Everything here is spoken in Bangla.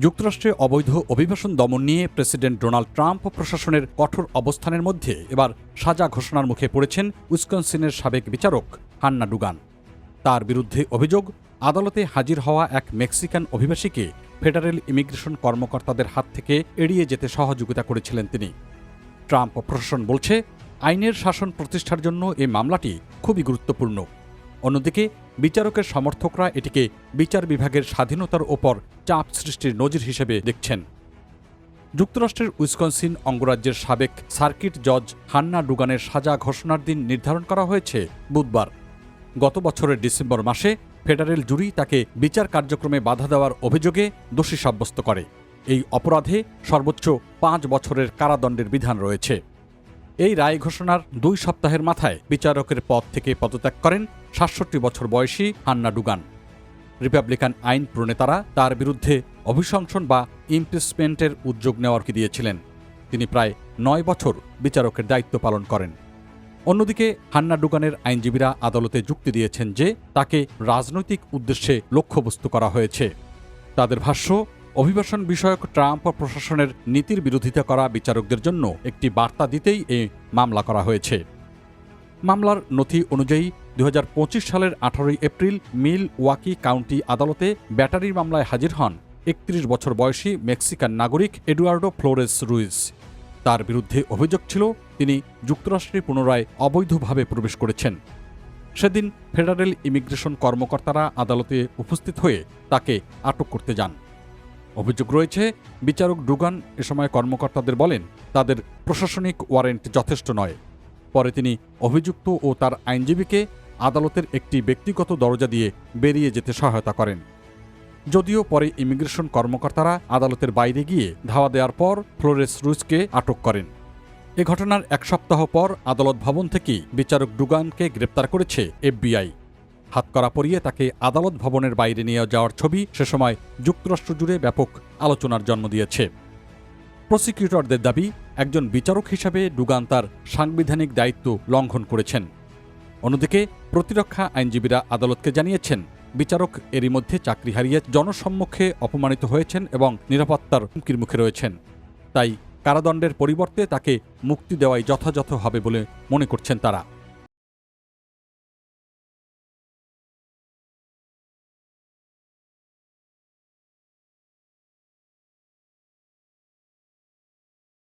যুক্তরাষ্ট্রে অবৈধ অভিবাসন দমন নিয়ে প্রেসিডেন্ট ডোনাল্ড ট্রাম্প প্রশাসনের কঠোর অবস্থানের মধ্যে এবার সাজা ঘোষণার মুখে পড়েছেন উইসকনসিনের সাবেক বিচারক হান্না ডুগান। তার বিরুদ্ধে অভিযোগ, আদালতে হাজির হওয়া এক মেক্সিকান অভিবাসীকে ফেডারেল ইমিগ্রেশন কর্মকর্তাদের হাত থেকে এড়িয়ে যেতে সহযোগিতা করেছিলেন তিনি। ট্রাম্প প্রশাসন বলছে, আইনের শাসন প্রতিষ্ঠার জন্য এই মামলাটি খুবই গুরুত্বপূর্ণ। অন্যদিকে বিচারকের সমর্থকরা এটিকে বিচার বিভাগের স্বাধীনতার ওপর চাপ সৃষ্টির নজির হিসেবে দেখছেন। যুক্তরাষ্ট্রের উইসকনসিন অঙ্গরাজ্যের সাবেক সার্কিট জজ হান্না ডুগানের সাজা ঘোষণার দিন নির্ধারণ করা হয়েছে বুধবার। গত বছরের ডিসেম্বর মাসে ফেডারেল জুরি তাকে বিচার কার্যক্রমে বাধা দেওয়ার অভিযোগে দোষী সাব্যস্ত করে। এই অপরাধে সর্বোচ্চ 5 বছরের কারাদণ্ডের বিধান রয়েছে। এই রায় ঘোষণার 2 সপ্তাহের মাথায় বিচারকের পদ থেকে পদত্যাগ করেন 67 বছর বয়সী হান্না ডুগান। রিপাবলিকান আইন প্রণেতারা তার বিরুদ্ধে অভিশংসন বা ইমপিচমেন্টের উদ্যোগ নেওয়ার দিয়েছিলেন। তিনি প্রায় 9 বছর বিচারকের দায়িত্ব পালন করেন। অন্যদিকে হান্না ডুগানের আইনজীবীরা আদালতে যুক্তি দিয়েছেন যে তাকে রাজনৈতিক উদ্দেশ্যে লক্ষ্যবস্তু করা হয়েছে। তাদের ভাষ্য, অভিবাসন বিষয়ক ট্রাম্প প্রশাসনের নীতির বিরোধিতা করা বিচারকদের জন্য একটি বার্তা দিতেই এই মামলা করা হয়েছে। মামলার নথি অনুযায়ী 2025 সালের 18 এপ্রিল মিল ওয়াকি কাউন্টি আদালতে ব্যাটারির মামলায় হাজির হন 31 বছর বয়সী মেক্সিকান নাগরিক এডুয়ার্ডো ফ্লোরেস রুইজ। তার বিরুদ্ধে অভিযোগ ছিল তিনি যুক্তরাষ্ট্রে পুনরায় অবৈধভাবে প্রবেশ করেছেন। সেদিন ফেডারেল ইমিগ্রেশন কর্মকর্তারা আদালতে উপস্থিত হয়ে তাকে আটক করতে যান। অভিযোগ রয়েছে, বিচারক ডুগান এ সময় কর্মকর্তাদের বলেন তাদের প্রশাসনিক ওয়ারেন্ট যথেষ্ট নয়। পরে তিনি অভিযুক্ত ও তার আইনজীবীকে আদালতের একটি ব্যক্তিগত দরজা দিয়ে বেরিয়ে যেতে সহায়তা করেন। যদিও পরে ইমিগ্রেশন কর্মকর্তারা আদালতের বাইরে গিয়ে ধাওয়া দেওয়ার পর ফ্লোরেস রুইজকে আটক করেন। এ ঘটনার 1 সপ্তাহ পর আদালত ভবন থেকেই বিচারক ডুগানকে গ্রেপ্তার করেছে FBI। হাতকড়া পরিয়ে তাকে আদালত ভবনের বাইরে নিয়ে যাওয়ার ছবি সে সময় যুক্তরাষ্ট্র জুড়ে ব্যাপক আলোচনার জন্ম দিয়েছে। প্রসিকিউটরদের দাবি, একজন বিচারক হিসাবে ডুগান তার সাংবিধানিক দায়িত্ব লঙ্ঘন করেছেন। অন্যদিকে প্রতিরক্ষা আইনজীবীরা আদালতকে জানিয়েছেন, বিচারক এরই মধ্যে চাকরি হারিয়ে জনসম্মুখে অপমানিত হয়েছেন এবং নিরাপত্তার হুমকির মুখে রয়েছেন। তাই কারাদণ্ডের পরিবর্তে তাকে মুক্তি দেওয়াই যথাযথ হবে বলে মনে করছেন তারা।